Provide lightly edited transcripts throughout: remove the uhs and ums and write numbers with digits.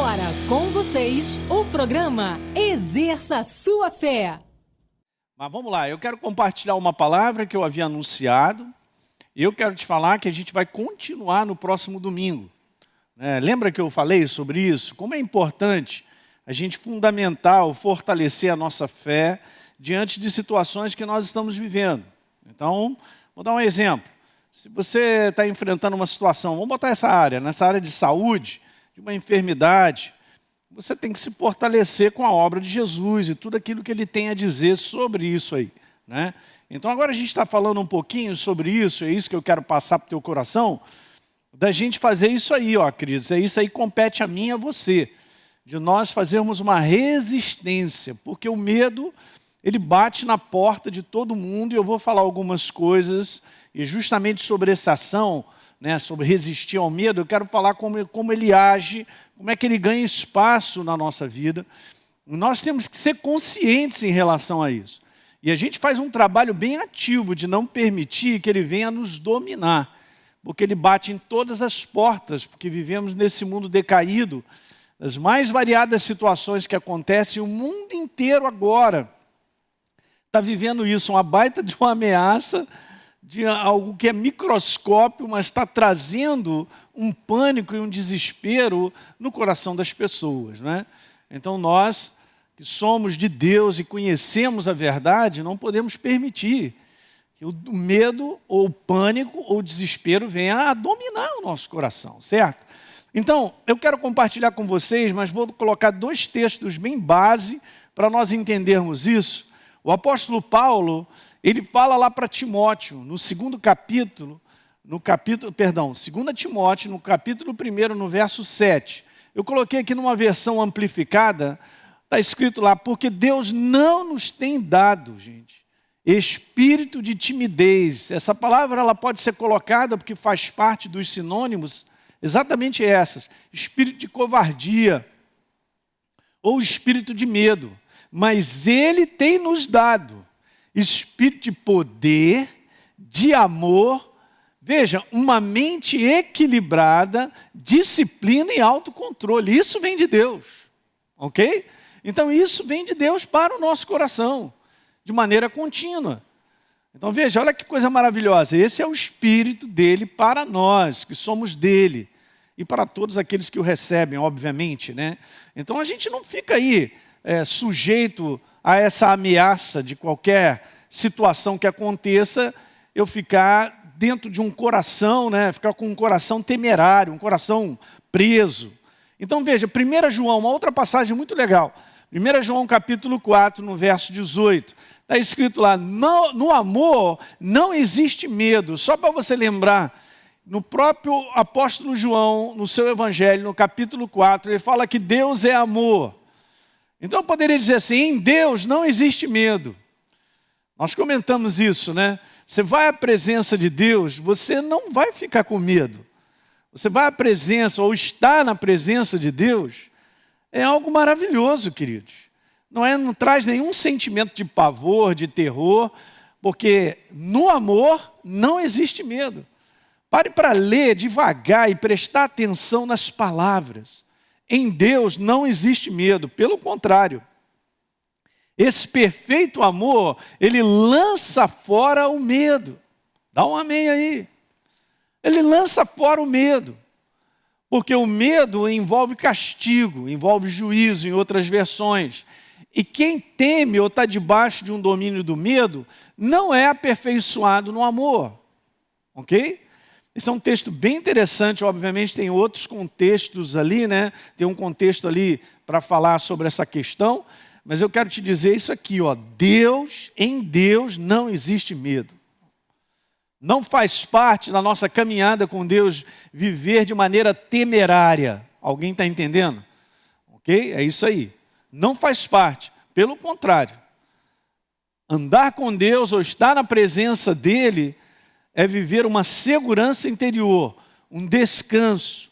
agora, com vocês, o programa Exerça Sua Fé. Mas vamos lá, eu quero compartilhar uma palavra que eu havia anunciado. Eu quero te falar que a gente vai continuar no próximo domingo. Lembra que eu falei sobre isso? Como é importante a gente fundamentar ou fortalecer a nossa fé diante de situações que nós estamos vivendo. Então, vou dar um exemplo. Se você está enfrentando uma situação, vamos botar nessa área de saúde, de uma enfermidade, você tem que se fortalecer com a obra de Jesus e tudo aquilo que Ele tem a dizer sobre isso aí, né? Então agora a gente está falando um pouquinho sobre isso, é isso que eu quero passar para o teu coração, da gente fazer isso aí, ó, queridos, é isso aí que compete a mim e a você, de nós fazermos uma resistência, porque o medo, ele bate na porta de todo mundo, e eu vou falar algumas coisas, e justamente sobre essa ação, sobre resistir ao medo, eu quero falar como ele age, como é que ele ganha espaço na nossa vida. Nós temos que ser conscientes em relação a isso. E a gente faz um trabalho bem ativo de não permitir que ele venha nos dominar, porque ele bate em todas as portas, porque vivemos nesse mundo decaído, as mais variadas situações que acontecem, o mundo inteiro agora está vivendo isso, uma baita de uma ameaça, de algo que é microscópio, mas está trazendo um pânico e um desespero no coração das pessoas, né? Então nós, que somos de Deus e conhecemos a verdade, não podemos permitir que o medo, ou o pânico, ou o desespero venha a dominar o nosso coração, certo? Então, eu quero compartilhar com vocês, mas vou colocar 2 textos bem base para nós entendermos isso. O apóstolo Paulo, ele fala lá para Timóteo, no 2 Timóteo, no capítulo 1, no verso 7. Eu coloquei aqui numa versão amplificada, está escrito lá, porque Deus não nos tem dado, gente, espírito de timidez. Essa palavra ela pode ser colocada, porque faz parte dos sinônimos, exatamente essas, espírito de covardia, ou espírito de medo. Mas Ele tem nos dado espírito de poder, de amor, veja, uma mente equilibrada, disciplina e autocontrole. Isso vem de Deus, ok? Então isso vem de Deus para o nosso coração, de maneira contínua. Então veja, olha que coisa maravilhosa. Esse é o espírito dele para nós, que somos dele. E para todos aqueles que o recebem, obviamente, né? Então a gente não fica aí sujeito a essa ameaça de qualquer situação que aconteça, eu ficar dentro de um coração, ficar com um coração temerário, um coração preso. Então veja, 1 João, uma outra passagem muito legal. 1 João capítulo 4, no verso 18. Está escrito lá, no amor não existe medo. Só para você lembrar, no próprio apóstolo João, no seu evangelho, no capítulo 4, ele fala que Deus é amor. Então eu poderia dizer assim, em Deus não existe medo. Nós comentamos isso, né? Você vai à presença de Deus, você não vai ficar com medo. Você vai à presença, ou está na presença de Deus, é algo maravilhoso, queridos. Não traz nenhum sentimento de pavor, de terror, porque no amor não existe medo. Pare para ler devagar e prestar atenção nas palavras. Em Deus não existe medo, pelo contrário. Esse perfeito amor, ele lança fora o medo. Dá um amém aí. Ele lança fora o medo. Porque o medo envolve castigo, envolve juízo, em outras versões. E quem teme ou está debaixo de um domínio do medo, não é aperfeiçoado no amor. Ok? Esse é um texto bem interessante, obviamente tem outros contextos ali, né? Tem um contexto ali para falar sobre essa questão, mas eu quero te dizer isso aqui, ó. Em Deus não existe medo. Não faz parte da nossa caminhada com Deus viver de maneira temerária. Alguém está entendendo? Ok? É isso aí. Não faz parte. Pelo contrário. Andar com Deus ou estar na presença dEle é viver uma segurança interior, um descanso.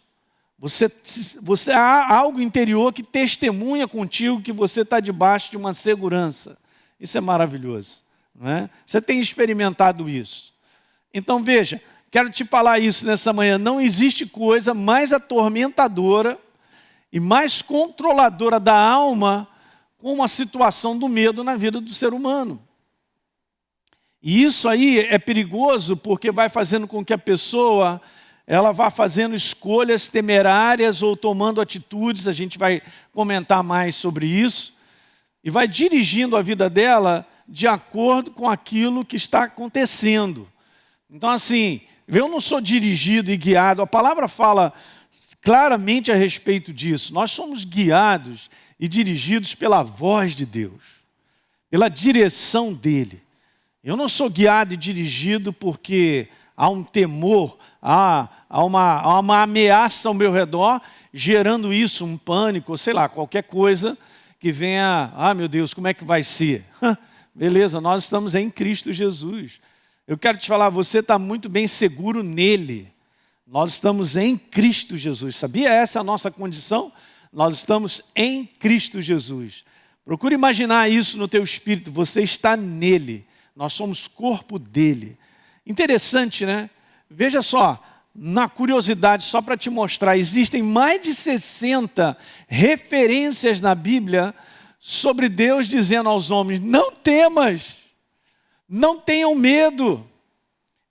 Você há algo interior que testemunha contigo que você está debaixo de uma segurança. Isso é maravilhoso, não é? Você tem experimentado isso. Então veja, quero te falar isso nessa manhã. Não existe coisa mais atormentadora e mais controladora da alma como a situação do medo na vida do ser humano. E isso aí é perigoso porque vai fazendo com que a pessoa ela vá fazendo escolhas temerárias ou tomando atitudes, a gente vai comentar mais sobre isso, e vai dirigindo a vida dela de acordo com aquilo que está acontecendo. Então assim, eu não sou dirigido e guiado, a palavra fala claramente a respeito disso. Nós somos guiados e dirigidos pela voz de Deus, pela direção dele. Eu não sou guiado e dirigido porque há um temor, há uma ameaça ao meu redor, gerando isso, um pânico, ou sei lá, qualquer coisa que venha, meu Deus, como é que vai ser? Beleza, nós estamos em Cristo Jesus. Eu quero te falar, você está muito bem seguro nele. Nós estamos em Cristo Jesus. Sabia? Essa é a nossa condição? Nós estamos em Cristo Jesus. Procure imaginar isso no teu espírito. Você está nele. Nós somos corpo dele. Interessante, né? Veja só, na curiosidade, só para te mostrar, existem mais de 60 referências na Bíblia sobre Deus dizendo aos homens, não temas, não tenham medo.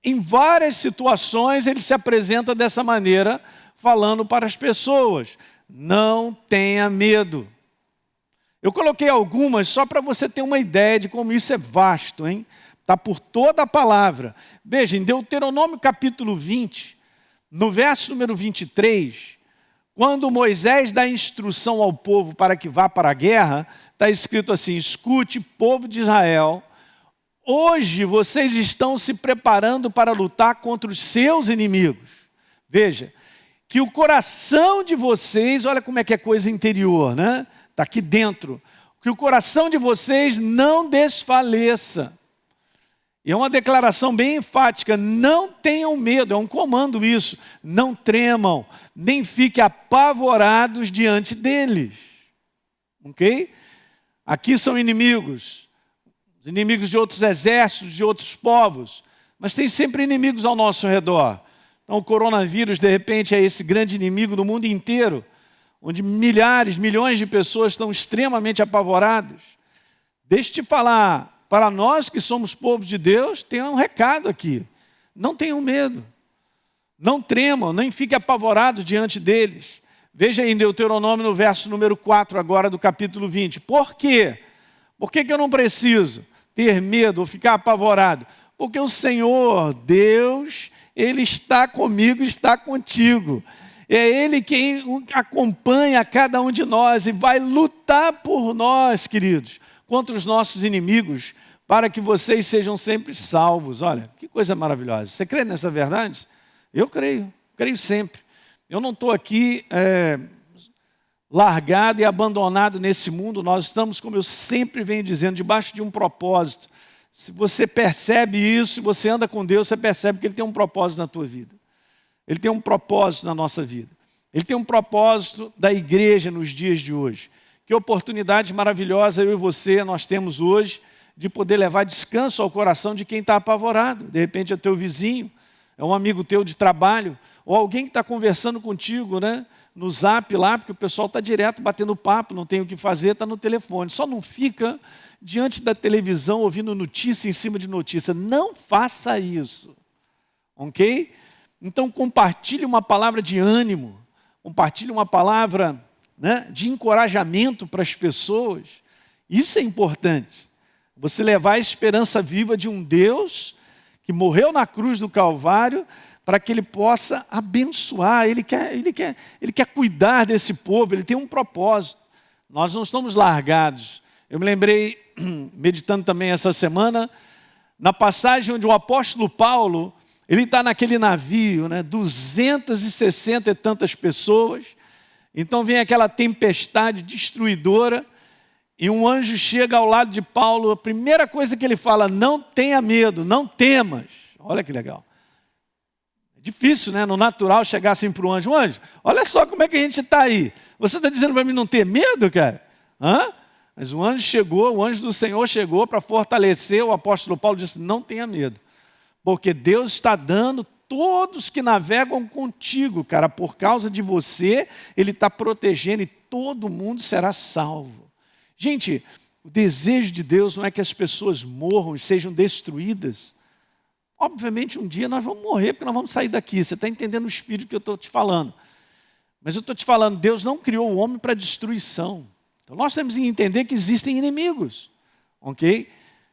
Em várias situações ele se apresenta dessa maneira, falando para as pessoas, não tenha medo. Eu coloquei algumas só para você ter uma ideia de como isso é vasto, hein? Está por toda a palavra. Veja, em Deuteronômio capítulo 20, no verso número 23, quando Moisés dá instrução ao povo para que vá para a guerra, está escrito assim, escute, povo de Israel, hoje vocês estão se preparando para lutar contra os seus inimigos. Veja, que o coração de vocês, olha como é que é coisa interior, né? Está aqui dentro. Que o coração de vocês não desfaleça. E é uma declaração bem enfática, não tenham medo, é um comando isso. Não tremam, nem fiquem apavorados diante deles. Ok? Aqui são inimigos. Os inimigos de outros exércitos, de outros povos. Mas tem sempre inimigos ao nosso redor. Então o coronavírus, de repente, é esse grande inimigo do mundo inteiro, onde milhares, milhões de pessoas estão extremamente apavoradas. Deixa eu te falar, para nós que somos povo de Deus, tem um recado aqui. Não tenham medo. Não tremam, nem fiquem apavorados diante deles. Veja aí em Deuteronômio, no verso número 4, agora do capítulo 20. Por quê? Por que eu não preciso ter medo ou ficar apavorado? Porque o Senhor, Deus, Ele está comigo, está contigo. É Ele quem acompanha cada um de nós e vai lutar por nós, queridos, contra os nossos inimigos, para que vocês sejam sempre salvos. Olha, que coisa maravilhosa. Você crê nessa verdade? Eu creio sempre. Eu não estou aqui largado e abandonado nesse mundo. Nós estamos, como eu sempre venho dizendo, debaixo de um propósito. Se você percebe isso, se você anda com Deus, você percebe que Ele tem um propósito na tua vida. Ele tem um propósito na nossa vida. Ele tem um propósito da igreja nos dias de hoje. Que oportunidade maravilhosa eu e você nós temos hoje de poder levar descanso ao coração de quem está apavorado. De repente é teu vizinho, é um amigo teu de trabalho, ou alguém que está conversando contigo, né, no zap lá, porque o pessoal está direto batendo papo, não tem o que fazer, está no telefone. Só não fica diante da televisão ouvindo notícia em cima de notícia. Não faça isso. Ok? Então compartilhe uma palavra de ânimo, compartilhe uma palavra, né, de encorajamento para as pessoas. Isso é importante. Você levar a esperança viva de um Deus que morreu na cruz do Calvário para que Ele possa abençoar. Ele quer cuidar desse povo, Ele tem um propósito. Nós não estamos largados. Eu me lembrei, meditando também essa semana, na passagem onde o apóstolo Paulo, ele está naquele navio, né, 260 e tantas pessoas. Então vem aquela tempestade destruidora e um anjo chega ao lado de Paulo. A primeira coisa que ele fala, não tenha medo, não temas. Olha que legal. É difícil, né? No natural chegar assim para o anjo. Anjo, olha só como é que a gente está aí. Você está dizendo para mim não ter medo, cara? Hã? Mas o anjo chegou, o anjo do Senhor chegou para fortalecer o apóstolo Paulo. Disse, não tenha medo. Porque Deus está dando todos que navegam contigo, cara, por causa de você, Ele está protegendo e todo mundo será salvo. Gente, o desejo de Deus não é que as pessoas morram e sejam destruídas. Obviamente um dia nós vamos morrer, porque nós vamos sair daqui. Você está entendendo o espírito que eu estou te falando. Mas eu estou te falando, Deus não criou o homem para destruição. Então nós temos que entender que existem inimigos. Ok?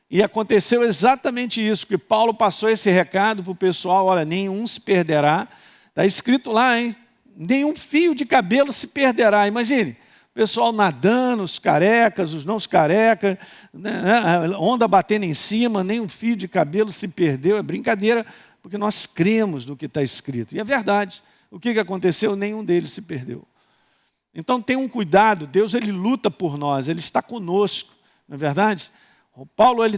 E aconteceu exatamente isso, que Paulo passou esse recado para o pessoal, olha, nenhum se perderá. Está escrito lá, hein? Nenhum fio de cabelo se perderá. Imagine, o pessoal nadando, os carecas, os não carecas, né? Onda batendo em cima, nenhum fio de cabelo se perdeu. É brincadeira, porque nós cremos no que está escrito. E é verdade. O que aconteceu? Nenhum deles se perdeu. Então tenha um cuidado, Deus ele luta por nós, Ele está conosco, não é verdade? O Paulo ele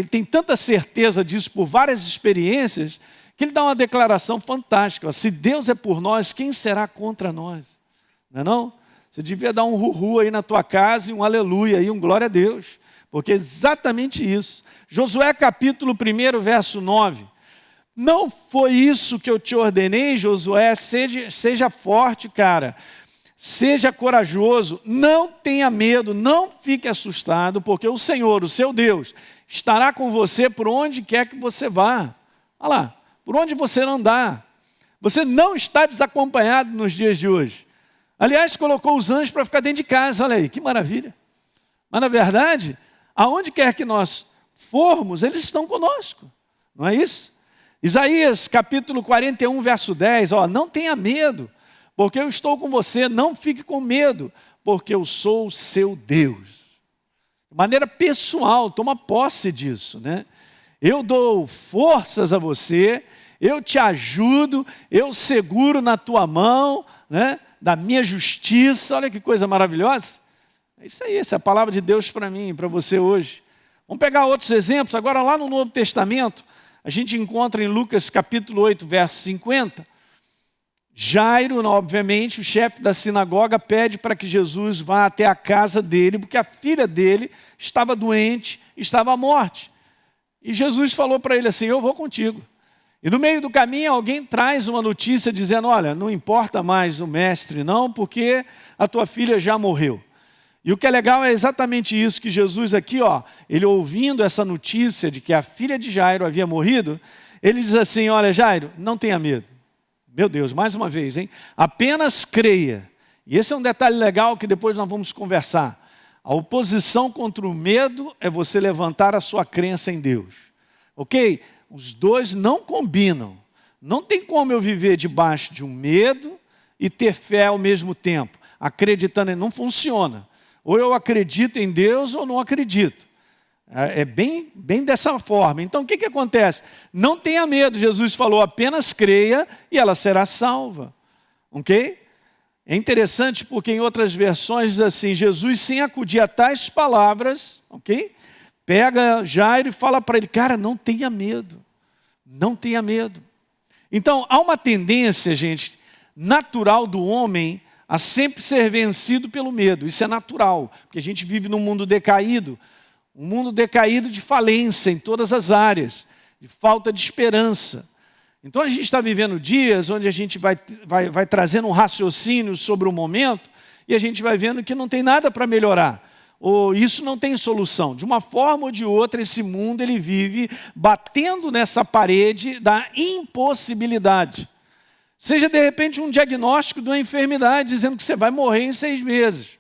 tem tanta certeza disso por várias experiências, que ele dá uma declaração fantástica. Se Deus é por nós, quem será contra nós? Não é não? Você devia dar um ru-ru aí na tua casa e um aleluia e um glória a Deus, porque é exatamente isso. Josué capítulo 1, verso 9. Não foi isso que eu te ordenei, Josué, seja forte, cara. Seja corajoso, não tenha medo, não fique assustado, porque o Senhor, o seu Deus, estará com você por onde quer que você vá. Olha lá, por onde você andar. Você não está desacompanhado nos dias de hoje. Aliás, colocou os anjos para ficar dentro de casa, olha aí, que maravilha. Mas na verdade, aonde quer que nós formos, eles estão conosco, não é isso? Isaías capítulo 41, verso 10, ó, não tenha medo, porque eu estou com você, não fique com medo, porque eu sou o seu Deus. De maneira pessoal, toma posse disso, né? Eu dou forças a você, eu te ajudo, eu seguro na tua mão, né? Da minha justiça, olha que coisa maravilhosa. É isso aí, essa é a palavra de Deus para mim e para você hoje. Vamos pegar outros exemplos, agora lá no Novo Testamento, a gente encontra em Lucas capítulo 8, verso 50, Jairo, obviamente, o chefe da sinagoga, pede para que Jesus vá até a casa dele, porque a filha dele estava doente, estava à morte. E Jesus falou para ele assim, eu vou contigo. E no meio do caminho alguém traz uma notícia dizendo, olha, não importa mais o mestre não, porque a tua filha já morreu. E o que é legal é exatamente isso, que Jesus aqui, ó, ele ouvindo essa notícia de que a filha de Jairo havia morrido, ele diz assim, olha Jairo, não tenha medo. Meu Deus, mais uma vez, hein? Apenas creia. E esse é um detalhe legal que depois nós vamos conversar. A oposição contra o medo é você levantar a sua crença em Deus. Ok? Os dois não combinam. Não tem como eu viver debaixo de um medo e ter fé ao mesmo tempo. Acreditando em... Não funciona. Ou eu acredito em Deus ou não acredito. É bem dessa forma. Então o que acontece? Não tenha medo, Jesus falou, apenas creia e ela será salva. Ok? É interessante porque em outras versões diz assim, Jesus sem acudir a tais palavras, ok? Pega Jairo e fala para ele, cara, não tenha medo. Não tenha medo. Então há uma tendência, gente, natural do homem a sempre ser vencido pelo medo. Isso é natural, porque a gente vive num mundo decaído, um mundo decaído de falência em todas as áreas, de falta de esperança. Então a gente está vivendo dias onde a gente vai trazendo um raciocínio sobre o momento e a gente vai vendo que não tem nada para melhorar. Ou isso não tem solução. De uma forma ou de outra, esse mundo ele vive batendo nessa parede da impossibilidade. Seja de repente um diagnóstico de uma enfermidade dizendo que você vai morrer em 6 meses.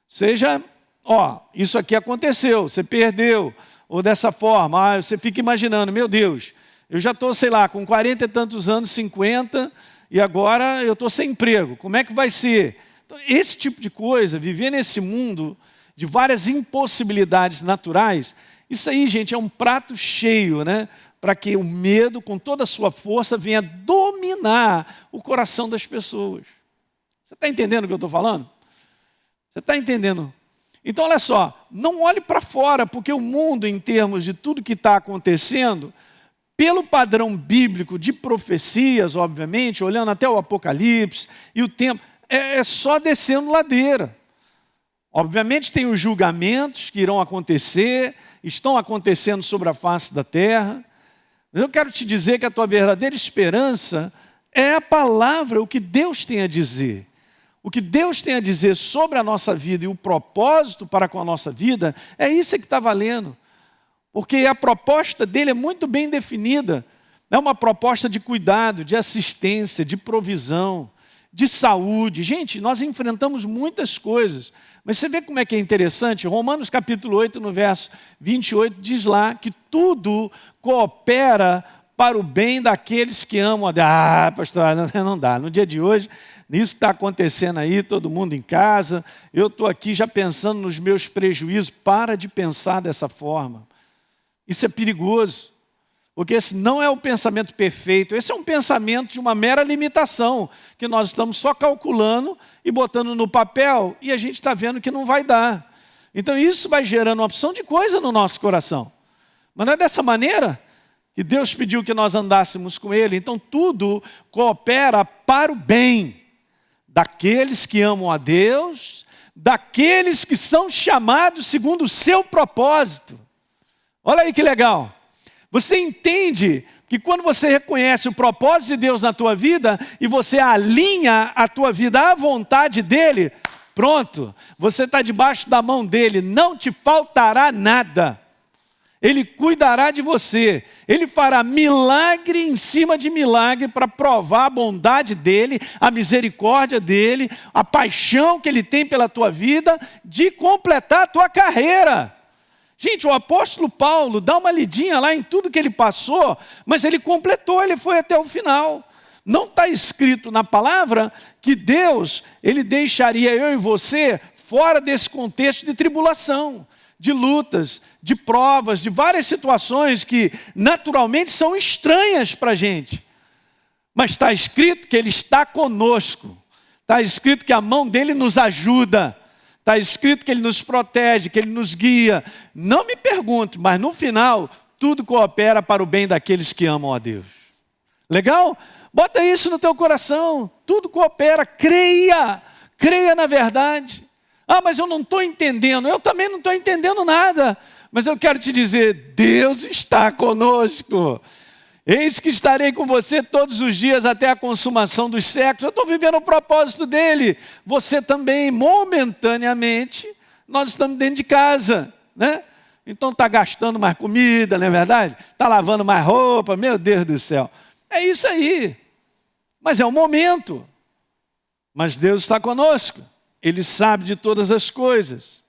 Seja... Ó, isso aqui aconteceu, você perdeu, ou dessa forma, você fica imaginando, meu Deus, eu já estou, sei lá, com 40 e tantos anos, 50, e agora eu estou sem emprego, como é que vai ser? Então, esse tipo de coisa, viver nesse mundo de várias impossibilidades naturais, isso aí, gente, é um prato cheio, né? Para que o medo, com toda a sua força, venha dominar o coração das pessoas. Você está entendendo o que eu estou falando? Você está entendendo? Então, olha só, não olhe para fora, porque o mundo, em termos de tudo que está acontecendo, pelo padrão bíblico de profecias, obviamente, olhando até o Apocalipse e o tempo, é só descendo ladeira. Obviamente tem os julgamentos que irão acontecer, estão acontecendo sobre a face da terra, Mas eu quero te dizer que a tua verdadeira esperança é a palavra, o que Deus tem a dizer. O que Deus tem a dizer sobre a nossa vida e o propósito para com a nossa vida, é isso que está valendo. Porque a proposta dele é muito bem definida. É uma proposta de cuidado, de assistência, de provisão, de saúde. Gente, nós enfrentamos muitas coisas. Mas você vê como é que é interessante? Romanos capítulo 8, no verso 28, diz lá que tudo coopera para o bem daqueles que amam a Deus. Ah, pastor, não dá. No dia de hoje, nisso que está acontecendo aí, todo mundo em casa, eu estou aqui já pensando nos meus prejuízos. Para de pensar dessa forma. Isso é perigoso, porque esse não é o pensamento perfeito. Esse é um pensamento de uma mera limitação, que nós estamos só calculando e botando no papel, e a gente está vendo que não vai dar. Então isso vai gerando uma opção de coisa no nosso coração. Mas não é dessa maneira que Deus pediu que nós andássemos com Ele. Então tudo coopera para o bem daqueles que amam a Deus, daqueles que são chamados segundo o seu propósito. Olha aí que legal. Você entende que quando você reconhece o propósito de Deus na tua vida e você alinha a tua vida à vontade dEle, pronto, você está debaixo da mão dEle, não te faltará nada. Ele cuidará de você. Ele fará milagre em cima de milagre para provar a bondade dEle, a misericórdia dEle, a paixão que Ele tem pela tua vida, de completar a tua carreira. Gente, o apóstolo Paulo, dá uma lidinha lá em tudo que ele passou, mas ele completou, ele foi até o final. Não está escrito na palavra que Deus, Ele deixaria eu e você fora desse contexto de tribulação, de lutas, de provas, de várias situações que naturalmente são estranhas para a gente. Mas está escrito que Ele está conosco. Está escrito que a mão dEle nos ajuda. Está escrito que Ele nos protege, que Ele nos guia. Não me pergunte, mas no final, tudo coopera para o bem daqueles que amam a Deus. Legal? Bota isso no teu coração. Tudo coopera. Creia na verdade. Ah, mas eu não estou entendendo. Eu também não estou entendendo nada. Mas eu quero te dizer, Deus está conosco. Eis que estarei com você todos os dias até a consumação dos séculos. Eu estou vivendo o propósito dEle. Você também, momentaneamente, nós estamos dentro de casa, né? Então está gastando mais comida, não é verdade? Está lavando mais roupa, meu Deus do céu. É isso aí. Mas é um momento. Mas Deus está conosco. Ele sabe de todas as coisas.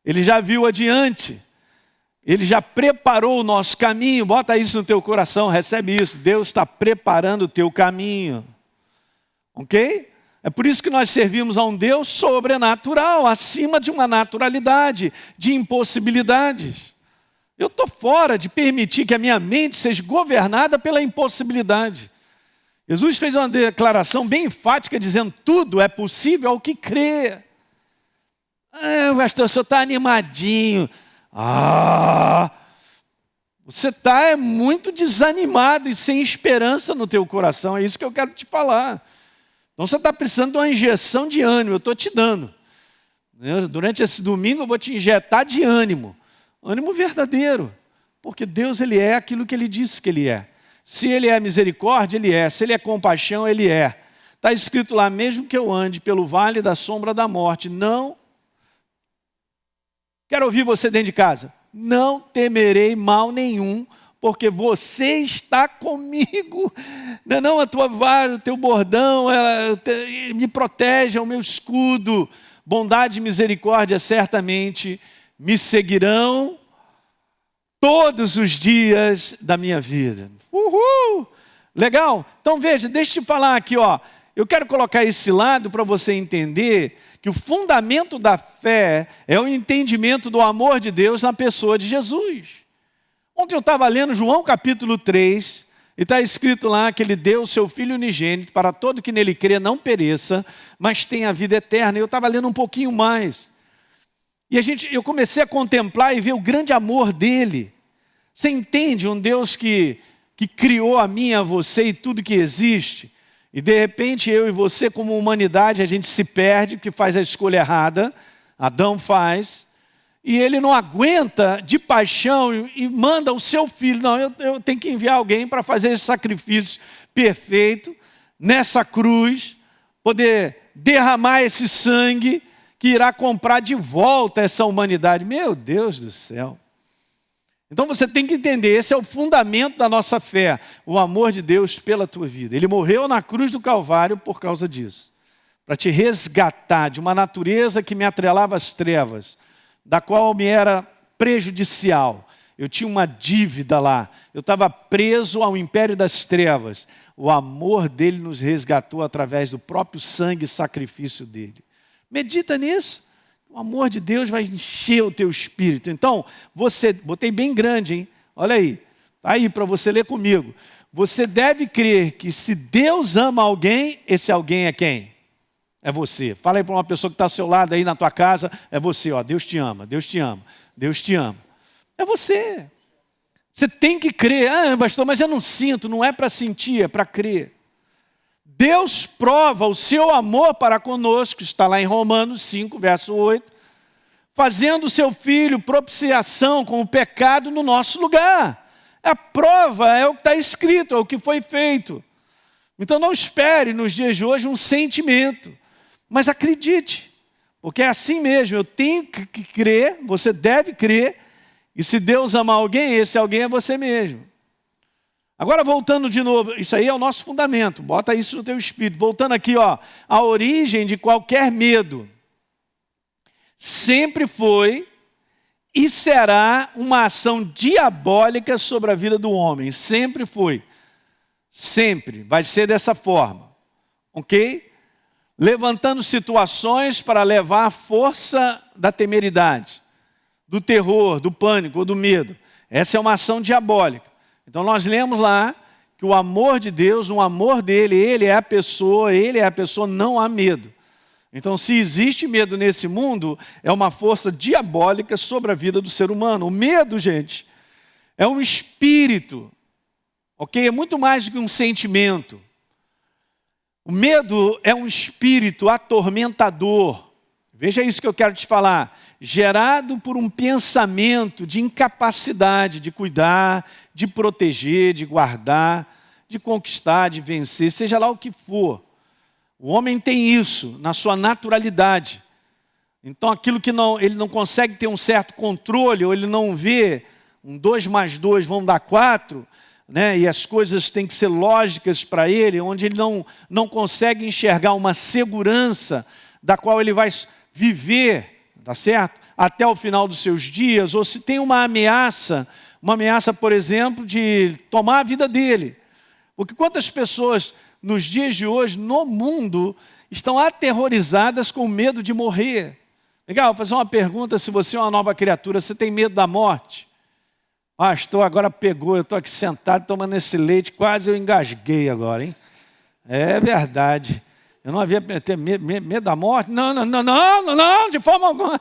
Ele já viu adiante. Ele já preparou o nosso caminho. Bota isso no teu coração, recebe isso. Deus está preparando o teu caminho. Ok? É por isso que nós servimos a um Deus sobrenatural, acima de uma naturalidade, de impossibilidades. Eu estou fora de permitir que a minha mente seja governada pela impossibilidade. Jesus fez uma declaração bem enfática, dizendo, tudo é possível ao que crê. Pastor, o senhor está animadinho. Você está muito desanimado e sem esperança no teu coração. É isso que eu quero te falar. Então você está precisando de uma injeção de ânimo. Eu estou te dando. Durante esse domingo eu vou te injetar de ânimo. Ânimo verdadeiro. Porque Deus, Ele é aquilo que Ele disse que Ele é. Se Ele é misericórdia, Ele é. Se Ele é compaixão, Ele é. Está escrito lá, mesmo que eu ande pelo vale da sombra da morte, não... Quero ouvir você dentro de casa. Não temerei mal nenhum, porque você está comigo. Não, a tua vara, o teu bordão, me protege, é o meu escudo. Bondade e misericórdia certamente me seguirão todos os dias da minha vida. Uhul! Legal? Então veja, deixa eu te falar aqui, ó. Eu quero colocar esse lado para você entender que o fundamento da fé é o entendimento do amor de Deus na pessoa de Jesus. Ontem eu estava lendo João capítulo 3, e está escrito lá que Ele deu o seu Filho unigênito para todo que nele crê não pereça, mas tenha a vida eterna. Eu estava lendo um pouquinho mais. E eu comecei a contemplar e ver o grande amor dEle. Você entende um Deus que criou a mim, a você e tudo que existe? E de repente eu e você como humanidade a gente se perde porque faz a escolha errada. Adão faz. e ele não aguenta de paixão e manda o seu filho. Não, eu tenho que enviar alguém para fazer esse sacrifício perfeito, nessa cruz, poder derramar esse sangue que irá comprar de volta essa humanidade. Meu Deus do céu. Então você tem que entender, esse é o fundamento da nossa fé, o amor de Deus pela tua vida. Ele morreu na cruz do Calvário por causa disso, para te resgatar de uma natureza que me atrelava às trevas, da qual me era prejudicial. Eu tinha uma dívida lá, eu estava preso ao império das trevas. O amor dele nos resgatou através do próprio sangue e sacrifício dele. Medita nisso. O amor de Deus vai encher o teu espírito. Então, botei bem grande, hein? Olha aí. Está aí para você ler comigo. Você deve crer que se Deus ama alguém, esse alguém é quem? É você. Fala aí para uma pessoa que está ao seu lado aí na tua casa, é você, ó. Deus te ama, Deus te ama, Deus te ama. É você. Você tem que crer. Ah, pastor, mas eu não sinto. Não é para sentir, é para crer. Deus prova o seu amor para conosco, está lá em Romanos 5, verso 8, fazendo o seu Filho propiciação com o pecado no nosso lugar. A prova é o que está escrito, é o que foi feito. Então não espere nos dias de hoje um sentimento, mas acredite, porque é assim mesmo, eu tenho que crer, você deve crer, e se Deus ama alguém, esse alguém é você mesmo. Agora voltando de novo, isso aí é o nosso fundamento, bota isso no teu espírito. Voltando aqui, ó, a origem de qualquer medo sempre foi e será uma ação diabólica sobre a vida do homem. Sempre foi, sempre, vai ser dessa forma, ok? Levantando situações para levar a força da temeridade, do terror, do pânico ou do medo. Essa é uma ação diabólica. Então nós lemos lá que o amor de Deus, o amor dele, ele é a pessoa, não há medo. Então se existe medo nesse mundo, é uma força diabólica sobre a vida do ser humano. O medo, gente, é um espírito, ok? É muito mais do que um sentimento. O medo é um espírito atormentador. Veja isso que eu quero te falar. Gerado por um pensamento de incapacidade de cuidar, de proteger, de guardar, de conquistar, de vencer, seja lá o que for. O homem tem isso na sua naturalidade. Então aquilo que ele não consegue ter um certo controle, ou ele não vê, 2 mais 2 vão dar 4, né? E as coisas têm que ser lógicas para ele, onde ele não consegue enxergar uma segurança da qual ele vai viver, tá certo? Até o final dos seus dias, ou se tem uma ameaça, por exemplo, de tomar a vida dele. Porque quantas pessoas nos dias de hoje, no mundo, estão aterrorizadas com medo de morrer? Legal, vou fazer uma pergunta, se você é uma nova criatura, você tem medo da morte? Agora pegou, eu estou aqui sentado tomando esse leite, quase eu engasguei agora, hein? É verdade. Eu não havia ter medo da morte? Não, de forma alguma.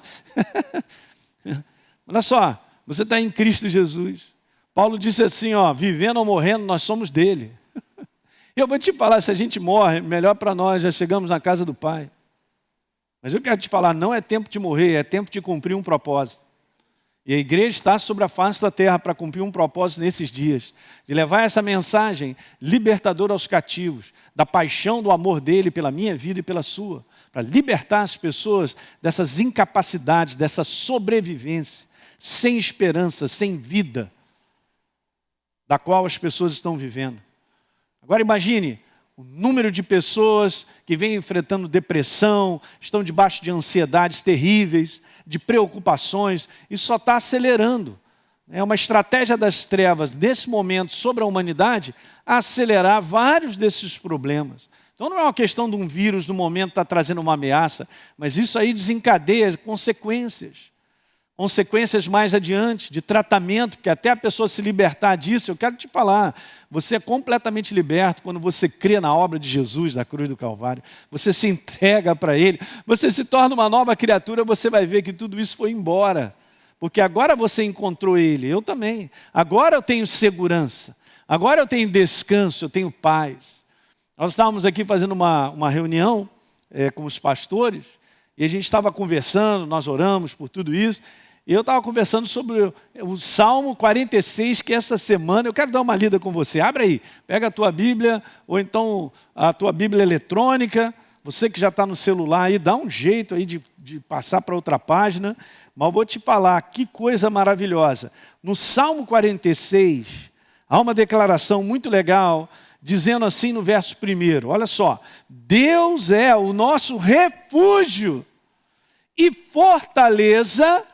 Olha só, você está em Cristo Jesus. Paulo disse assim, ó, vivendo ou morrendo, nós somos dele. Eu vou te falar, se a gente morre, melhor para nós, já chegamos na casa do Pai. Mas eu quero te falar, não é tempo de morrer, é tempo de cumprir um propósito. E a igreja está sobre a face da terra para cumprir um propósito nesses dias, de levar essa mensagem libertadora aos cativos, da paixão do amor dele pela minha vida e pela sua, para libertar as pessoas dessas incapacidades, dessa sobrevivência, sem esperança, sem vida, da qual as pessoas estão vivendo. Agora imagine o número de pessoas que vêm enfrentando depressão, estão debaixo de ansiedades terríveis, de preocupações, isso só está acelerando. É uma estratégia das trevas, nesse momento, sobre a humanidade, acelerar vários desses problemas. Então não é uma questão de um vírus, no momento está trazendo uma ameaça, mas isso aí desencadeia consequências. Consequências mais adiante, de tratamento, porque até a pessoa se libertar disso, eu quero te falar, você é completamente liberto quando você crê na obra de Jesus, na cruz do Calvário, você se entrega para Ele, você se torna uma nova criatura, você vai ver que tudo isso foi embora, porque agora você encontrou Ele, eu também, agora eu tenho segurança, agora eu tenho descanso, eu tenho paz. Nós estávamos aqui fazendo uma reunião com os pastores, e a gente estava conversando, nós oramos por tudo isso, E eu estava conversando sobre o Salmo 46, que essa semana, eu quero dar uma lida com você. Abre aí, pega a tua Bíblia, ou então a tua Bíblia eletrônica. Você que já está no celular aí, dá um jeito aí de passar para outra página. Mas eu vou te falar, que coisa maravilhosa. No Salmo 46, há uma declaração muito legal, dizendo assim no verso 1, olha só. Deus é o nosso refúgio e fortaleza,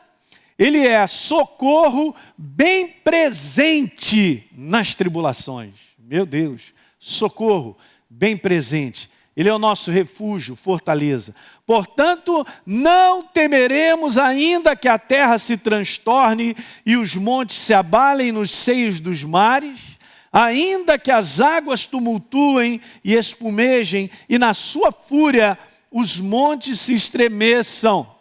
Ele é socorro bem presente nas tribulações. Meu Deus, socorro bem presente. Ele é o nosso refúgio, fortaleza. Portanto, não temeremos ainda que a terra se transtorne e os montes se abalem nos seios dos mares, ainda que as águas tumultuem e espumejem e na sua fúria os montes se estremeçam.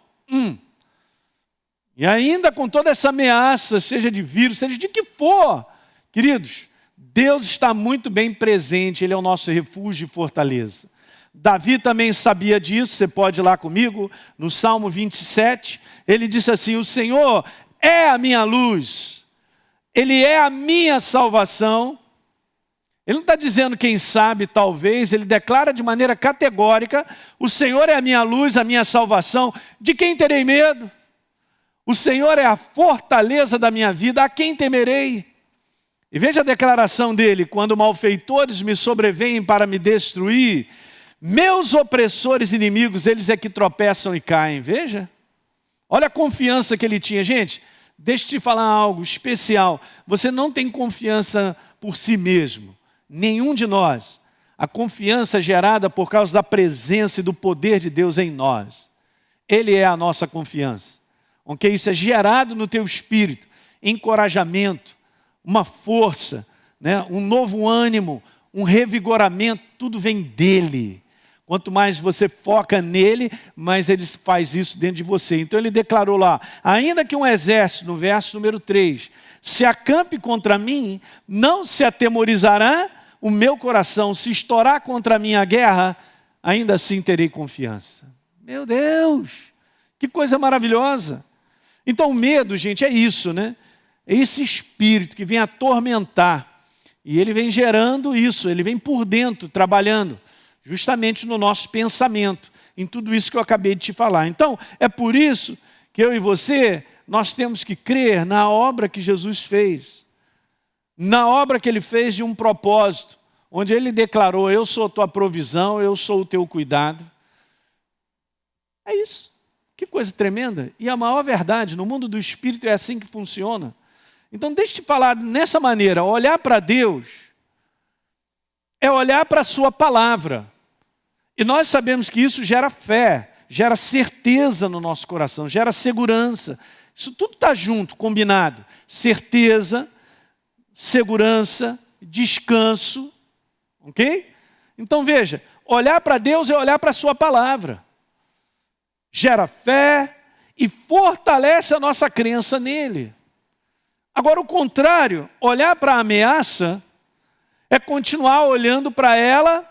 E ainda com toda essa ameaça, seja de vírus, seja de que for, queridos, Deus está muito bem presente, Ele é o nosso refúgio e fortaleza. Davi também sabia disso, você pode ir lá comigo, no Salmo 27, ele disse assim, o Senhor é a minha luz, Ele é a minha salvação. Ele não está dizendo quem sabe, talvez, ele declara de maneira categórica, o Senhor é a minha luz, a minha salvação, de quem terei medo? O Senhor é a fortaleza da minha vida, a quem temerei? E veja a declaração dele, quando malfeitores me sobrevêm para me destruir, meus opressores inimigos, eles é que tropeçam e caem. Veja, olha a confiança que ele tinha. Gente, deixa eu te falar algo especial. Você não tem confiança por si mesmo, nenhum de nós. A confiança é gerada por causa da presença e do poder de Deus em nós. Ele é a nossa confiança. Ok? Isso é gerado no teu espírito, encorajamento, uma força, né? Um novo ânimo, um revigoramento, tudo vem dele. Quanto mais você foca nele, mais ele faz isso dentro de você. Então ele declarou lá, ainda que um exército, no verso número 3, se acampe contra mim, não se atemorizará o meu coração, se estourar contra mim a guerra, ainda assim terei confiança. Meu Deus, que coisa maravilhosa. Então o medo, gente, é isso, né? É esse espírito que vem atormentar. E ele vem gerando isso, ele vem por dentro, trabalhando, justamente no nosso pensamento, em tudo isso que eu acabei de te falar. Então, é por isso que eu e você, nós temos que crer na obra que Jesus fez. Na obra que ele fez de um propósito, onde ele declarou, eu sou a tua provisão, eu sou o teu cuidado. É isso. Que coisa tremenda. E a maior verdade, no mundo do Espírito é assim que funciona. Então deixa eu te falar nessa maneira, olhar para Deus é olhar para a sua palavra. E nós sabemos que isso gera fé, gera certeza no nosso coração, gera segurança. Isso tudo está junto, combinado. Certeza, segurança, descanso. Ok? Então veja, olhar para Deus é olhar para a sua palavra. Gera fé e fortalece a nossa crença nele. Agora o contrário, olhar para a ameaça é continuar olhando para ela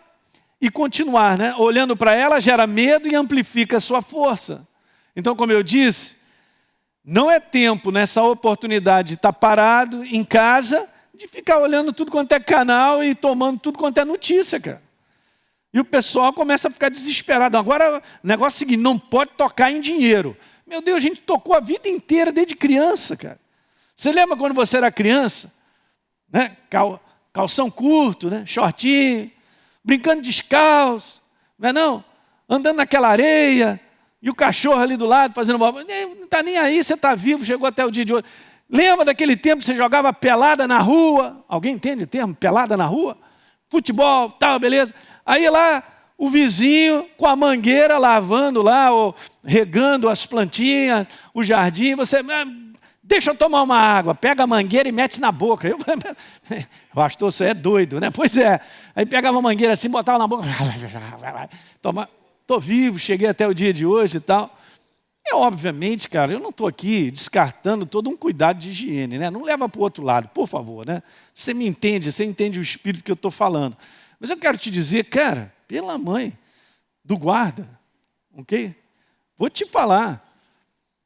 e continuar, né? Olhando para ela gera medo e amplifica a sua força. Então, como eu disse, não é tempo nessa oportunidade de estar parado em casa, de ficar olhando tudo quanto é canal e tomando tudo quanto é notícia, cara. E o pessoal começa a ficar desesperado. Agora, o negócio é o seguinte, não pode tocar em dinheiro. Meu Deus, a gente tocou a vida inteira desde criança, cara. Você lembra quando você era criança? Né? Calção curto, né? Shortinho, brincando descalço, não é não? Andando naquela areia, e o cachorro ali do lado fazendo boba. Não está nem aí, você está vivo, chegou até o dia de hoje. Lembra daquele tempo que você jogava pelada na rua? Alguém entende o termo? Pelada na rua? Futebol, tal, beleza. Aí lá o vizinho com a mangueira lavando lá, ou regando as plantinhas, o jardim, você, deixa eu tomar uma água, pega a mangueira e mete na boca. Eu, pastor, você é doido, né? Pois é. Aí pegava a mangueira assim, botava na boca, estou vivo, cheguei até o dia de hoje e tal. E obviamente, cara, eu não estou aqui descartando todo um cuidado de higiene, né? Não leva para o outro lado, por favor, né? Você me entende, você entende o espírito que eu estou falando. Mas eu quero te dizer, cara, pela mãe do guarda, ok? Vou te falar.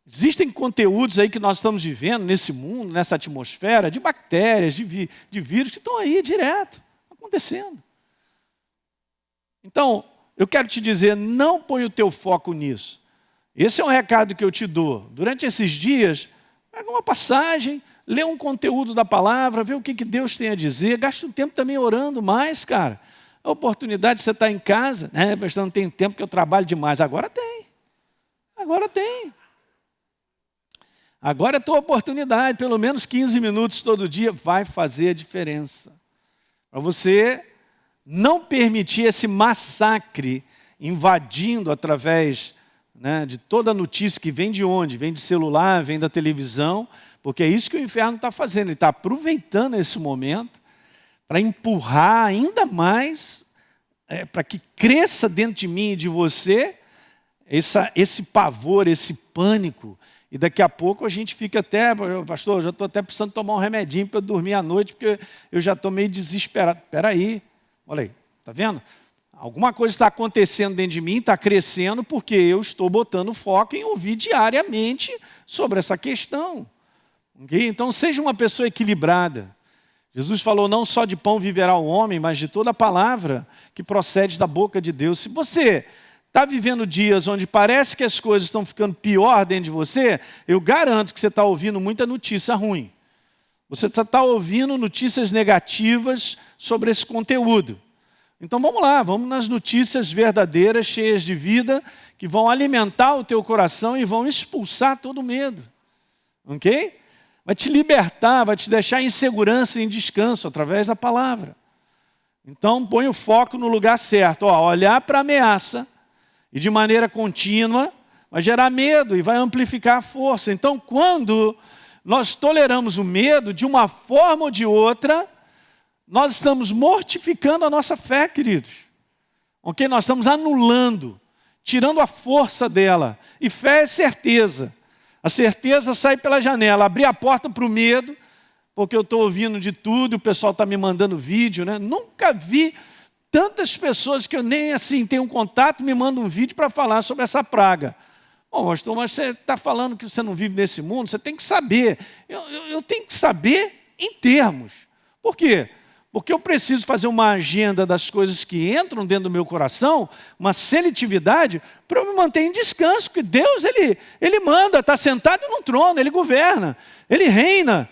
Existem conteúdos aí que nós estamos vivendo nesse mundo, nessa atmosfera, de bactérias, de vírus, que estão aí direto, acontecendo. Então, eu quero te dizer, não põe o teu foco nisso. Esse é um recado que eu te dou. Durante esses dias, pega uma passagem, lê um conteúdo da palavra, vê o que Deus tem a dizer, gasta um tempo também orando mais, cara. A oportunidade de você estar em casa, né? Mas não tem tempo que eu trabalho demais. Agora tem. Agora tem. Agora é a tua oportunidade, pelo menos 15 minutos todo dia, vai fazer a diferença. Para você não permitir esse massacre invadindo através, né, de toda a notícia que vem de onde? Vem de celular, vem da televisão, porque é isso que o inferno está fazendo. Ele está aproveitando esse momento para empurrar ainda mais, para que cresça dentro de mim e de você esse pavor, esse pânico. E daqui a pouco a gente fica até, pastor, eu já estou até precisando tomar um remedinho para dormir à noite, porque eu já estou meio desesperado. Espera aí, olha aí, está vendo? Alguma coisa está acontecendo dentro de mim, está crescendo, porque eu estou botando foco em ouvir diariamente sobre essa questão. Okay? Então seja uma pessoa equilibrada. Jesus falou, não só de pão viverá o homem, mas de toda a palavra que procede da boca de Deus. Se você está vivendo dias onde parece que as coisas estão ficando pior dentro de você, eu garanto que você está ouvindo muita notícia ruim. Você está ouvindo notícias negativas sobre esse conteúdo. Então vamos lá, vamos nas notícias verdadeiras, cheias de vida, que vão alimentar o teu coração e vão expulsar todo o medo. Ok? Vai te libertar, vai te deixar em segurança e em descanso através da palavra. Então põe o foco no lugar certo. Olhar para a ameaça e de maneira contínua vai gerar medo e vai amplificar a força. Então quando nós toleramos o medo de uma forma ou de outra, nós estamos mortificando a nossa fé, queridos. Ok? Nós estamos anulando, tirando a força dela. E fé é certeza. A certeza sai pela janela, abrir a porta para o medo, porque eu estou ouvindo de tudo, o pessoal está me mandando vídeo, né? Nunca vi tantas pessoas que eu nem assim tenho um contato, me mandam um vídeo para falar sobre essa praga. Bom, pastor, mas você está falando que você não vive nesse mundo, você tem que saber. Eu tenho que saber em termos. Por quê? Porque eu preciso fazer uma agenda das coisas que entram dentro do meu coração, uma seletividade, para eu me manter em descanso, porque Deus, Ele manda, está sentado no trono, Ele governa, Ele reina,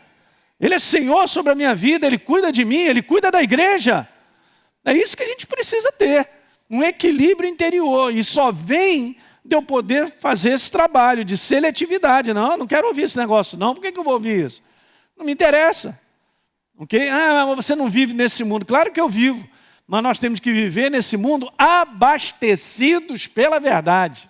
Ele é Senhor sobre a minha vida, Ele cuida de mim, Ele cuida da igreja. É isso que a gente precisa ter, um equilíbrio interior, e só vem de eu poder fazer esse trabalho de seletividade. Não, eu não quero ouvir esse negócio não, por que eu vou ouvir isso? Não me interessa. Okay? Mas você não vive nesse mundo. Claro que eu vivo, mas nós temos que viver nesse mundo abastecidos pela verdade.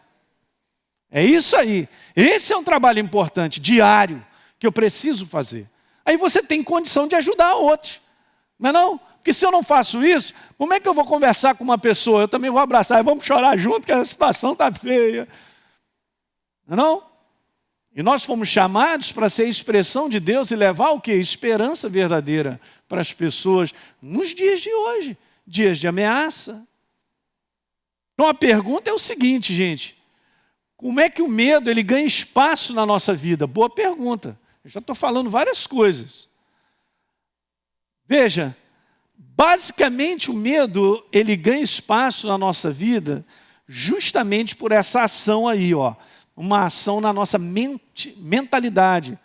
É isso aí. Esse é um trabalho importante, diário, que eu preciso fazer. Aí você tem condição de ajudar outros. Não é não? Porque se eu não faço isso, como é que eu vou conversar com uma pessoa? Eu também vou abraçar, vamos chorar junto, que a situação está feia. Não é não? E nós fomos chamados para ser a expressão de Deus e levar o quê? Esperança verdadeira para as pessoas nos dias de hoje, dias de ameaça. Então a pergunta é o seguinte, gente. Como é que o medo ele ganha espaço na nossa vida? Boa pergunta. Eu já estou falando várias coisas. Veja, basicamente o medo ele ganha espaço na nossa vida justamente por essa ação aí, ó. Uma ação na nossa mentalidade,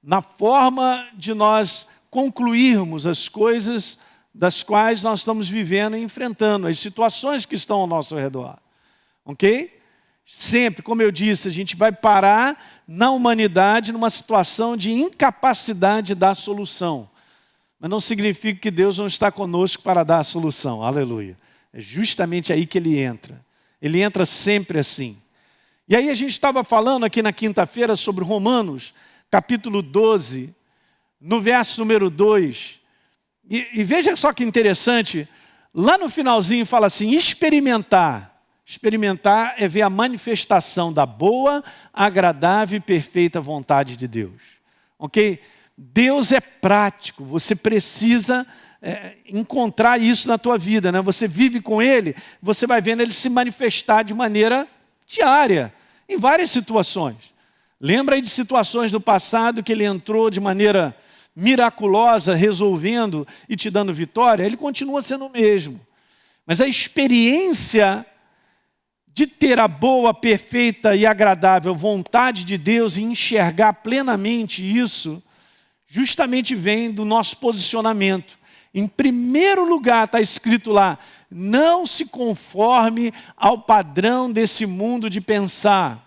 na forma de nós concluirmos as coisas das quais nós estamos vivendo e enfrentando, as situações que estão ao nosso redor. Ok? Sempre, como eu disse, a gente vai parar na humanidade numa situação de incapacidade de dar solução. Mas não significa que Deus não está conosco para dar a solução. Aleluia. É justamente aí que Ele entra. Ele entra sempre assim. E aí a gente estava falando aqui na quinta-feira sobre Romanos, capítulo 12, no verso número 2. E veja só que interessante, lá no finalzinho fala assim, experimentar. Experimentar é ver a manifestação da boa, agradável e perfeita vontade de Deus. Ok? Deus é prático, você precisa encontrar isso na tua vida, né? Você vive com Ele, você vai vendo Ele se manifestar de maneira diária, em várias situações. Lembra aí de situações do passado que ele entrou de maneira miraculosa, resolvendo e te dando vitória? Ele continua sendo o mesmo. Mas a experiência de ter a boa, perfeita e agradável vontade de Deus e enxergar plenamente isso, justamente vem do nosso posicionamento. Em primeiro lugar, está escrito lá, não se conforme ao padrão desse mundo de pensar.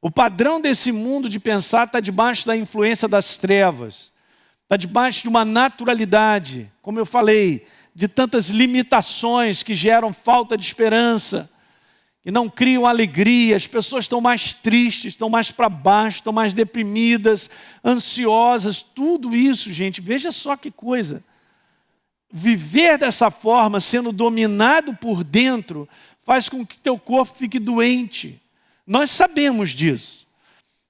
O padrão desse mundo de pensar está debaixo da influência das trevas. Está debaixo de uma naturalidade, como eu falei, de tantas limitações que geram falta de esperança, que não criam alegria. As pessoas estão mais tristes, estão mais para baixo, estão mais deprimidas, ansiosas. Tudo isso, gente, veja só que coisa. Viver dessa forma, sendo dominado por dentro, faz com que teu corpo fique doente. Nós sabemos disso.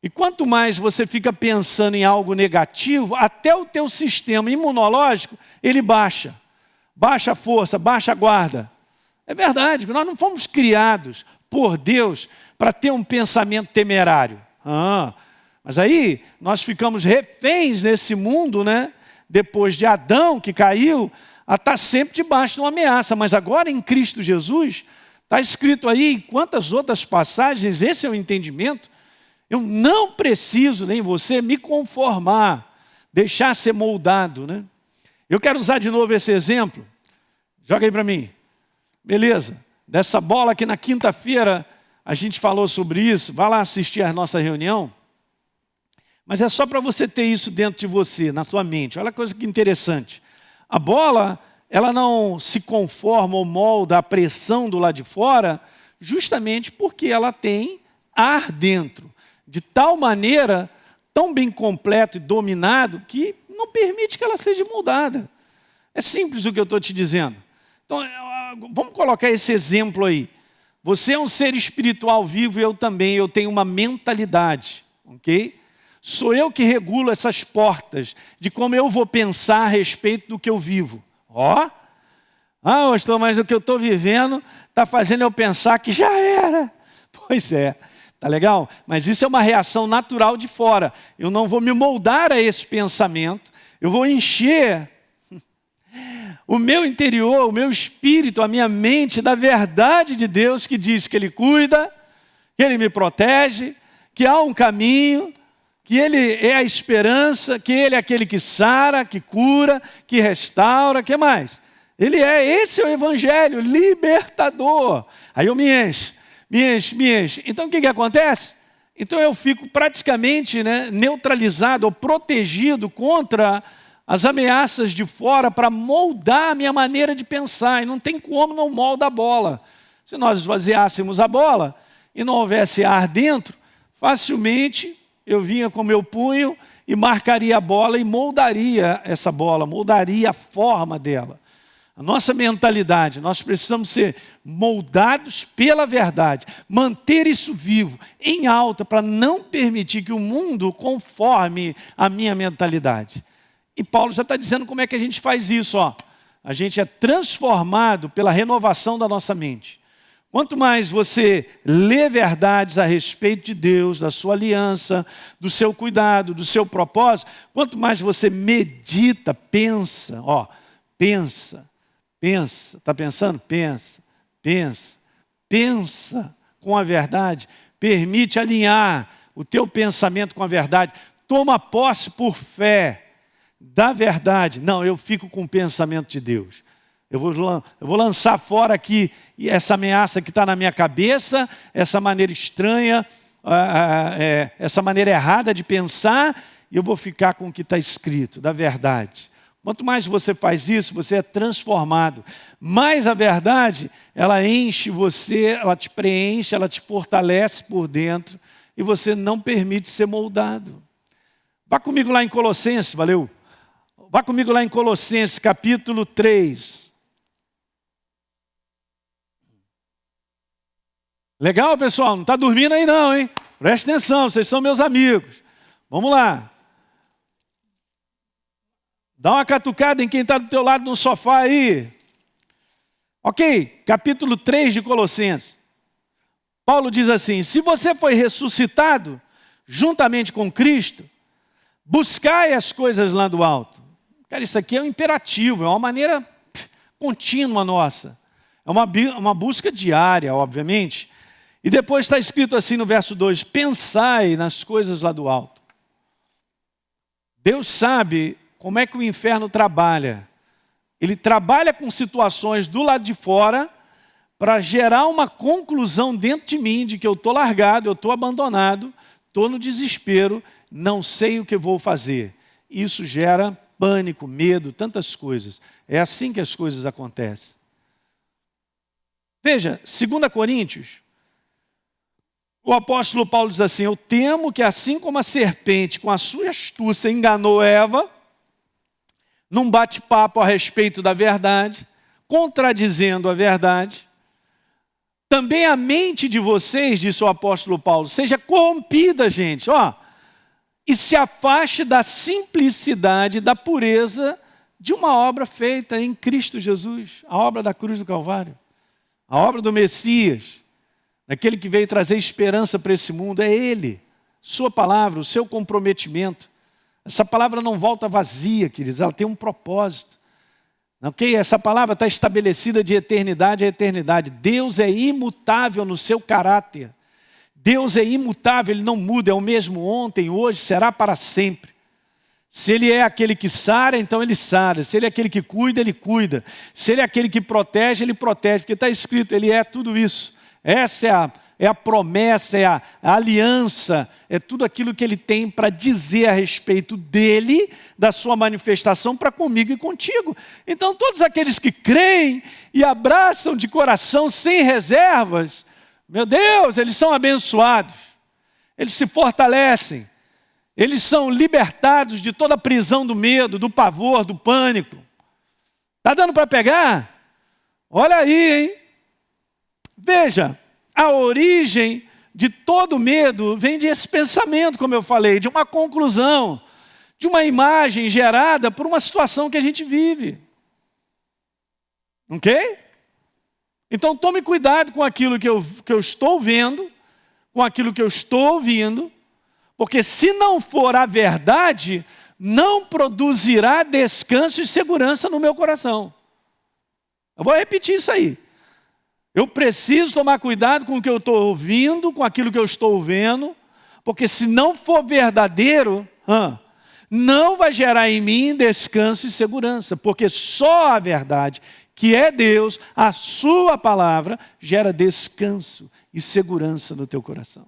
E quanto mais você fica pensando em algo negativo, até o teu sistema imunológico, ele baixa. Baixa a força, baixa a guarda. É verdade, nós não fomos criados por Deus para ter um pensamento temerário. Mas aí nós ficamos reféns nesse mundo, né? Depois de Adão que caiu, a estar sempre debaixo de uma ameaça. Mas agora em Cristo Jesus, está escrito aí, em quantas outras passagens, esse é o entendimento, eu não preciso, nem você, me conformar, deixar ser moldado, né? Eu quero usar de novo esse exemplo. Joga aí para mim. Beleza. Dessa bola que na quinta-feira a gente falou sobre isso. Vai lá assistir a nossa reunião. Mas é só para você ter isso dentro de você, na sua mente. Olha que coisa que interessante. A bola, ela não se conforma ou molda a pressão do lado de fora, justamente porque ela tem ar dentro. De tal maneira, tão bem completo e dominado, que não permite que ela seja moldada. É simples o que eu estou te dizendo. Então, vamos colocar esse exemplo aí. Você é um ser espiritual vivo e eu também. Eu tenho uma mentalidade, ok? Sou eu que regulo essas portas de como eu vou pensar a respeito do que eu vivo. Pastor, mas o que eu estou vivendo está fazendo eu pensar que já era. Pois é. Tá legal? Mas isso é uma reação natural de fora. Eu não vou me moldar a esse pensamento. Eu vou encher o meu interior, o meu espírito, a minha mente da verdade de Deus que diz que Ele cuida, que Ele me protege, que há um caminho, que Ele é a esperança, que Ele é aquele que sara, que cura, que restaura, que mais? Esse é o Evangelho libertador. Aí eu me encho. Então o que acontece? Então eu fico praticamente, né, neutralizado ou protegido contra as ameaças de fora para moldar a minha maneira de pensar. E não tem como não molda a bola. Se nós esvaziássemos a bola e não houvesse ar dentro, facilmente eu vinha com meu punho e marcaria a bola e moldaria essa bola, moldaria a forma dela. A nossa mentalidade, nós precisamos ser moldados pela verdade, manter isso vivo, em alta, para não permitir que o mundo conforme a minha mentalidade. E Paulo já está dizendo como é que a gente faz isso. A gente é transformado pela renovação da nossa mente. Quanto mais você lê verdades a respeito de Deus, da sua aliança, do seu cuidado, do seu propósito, quanto mais você medita, pensa, está pensando? Pensa com a verdade, permite alinhar o teu pensamento com a verdade, toma posse por fé da verdade. Não, eu fico com o pensamento de Deus. Eu vou lançar fora aqui essa ameaça que está na minha cabeça, essa maneira estranha, essa maneira errada de pensar, e eu vou ficar com o que está escrito, da verdade. Quanto mais você faz isso, você é transformado. Mais a verdade, ela enche você, ela te preenche, ela te fortalece por dentro, e você não permite ser moldado. Vá comigo lá em Colossenses, valeu? Vá comigo lá em Colossenses, capítulo 3. Legal, pessoal? Não está dormindo aí não, hein? Preste atenção, vocês são meus amigos. Vamos lá. Dá uma catucada em quem está do teu lado no sofá aí. Ok, capítulo 3 de Colossenses. Paulo diz assim: se você foi ressuscitado, juntamente com Cristo, buscai as coisas lá do alto. Cara, isso aqui é um imperativo, é uma maneira contínua nossa. É uma busca diária, obviamente. E depois está escrito assim no verso 2, pensai nas coisas lá do alto. Deus sabe como é que o inferno trabalha. Ele trabalha com situações do lado de fora para gerar uma conclusão dentro de mim de que eu estou largado, eu estou abandonado, estou no desespero, não sei o que vou fazer. Isso gera pânico, medo, tantas coisas. É assim que as coisas acontecem. Veja, 2 Coríntios, o apóstolo Paulo diz assim, eu temo que assim como a serpente com a sua astúcia enganou Eva, num bate-papo a respeito da verdade, contradizendo a verdade, também a mente de vocês, disse o apóstolo Paulo, seja corrompida, gente, e se afaste da simplicidade, da pureza de uma obra feita em Cristo Jesus, a obra da cruz do Calvário, a obra do Messias, aquele que veio trazer esperança para esse mundo, é Ele, sua palavra, o seu comprometimento. Essa palavra não volta vazia, queridos, ela tem um propósito. Ok? Essa palavra está estabelecida de eternidade a eternidade. Deus é imutável no seu caráter. Deus é imutável, Ele não muda, é o mesmo ontem, hoje, será para sempre. Se Ele é aquele que sara, então Ele sara. Se Ele é aquele que cuida, Ele cuida. Se Ele é aquele que protege, Ele protege. Porque está escrito, Ele é tudo isso. Essa é a promessa, é a aliança, é tudo aquilo que Ele tem para dizer a respeito dEle, da sua manifestação para comigo e contigo. Então todos aqueles que creem e abraçam de coração sem reservas, meu Deus, eles são abençoados, eles se fortalecem, eles são libertados de toda a prisão do medo, do pavor, do pânico. Está dando para pegar? Olha aí, hein? Veja, a origem de todo medo vem desse pensamento, como eu falei, de uma conclusão, de uma imagem gerada por uma situação que a gente vive. Ok? Então tome cuidado com aquilo que eu estou vendo, com aquilo que eu estou ouvindo, porque se não for a verdade, não produzirá descanso e segurança no meu coração. Eu vou repetir isso aí. Eu preciso tomar cuidado com o que eu estou ouvindo, com aquilo que eu estou vendo, porque se não for verdadeiro, não vai gerar em mim descanso e segurança, porque só a verdade, que é Deus, a sua palavra, gera descanso e segurança no teu coração.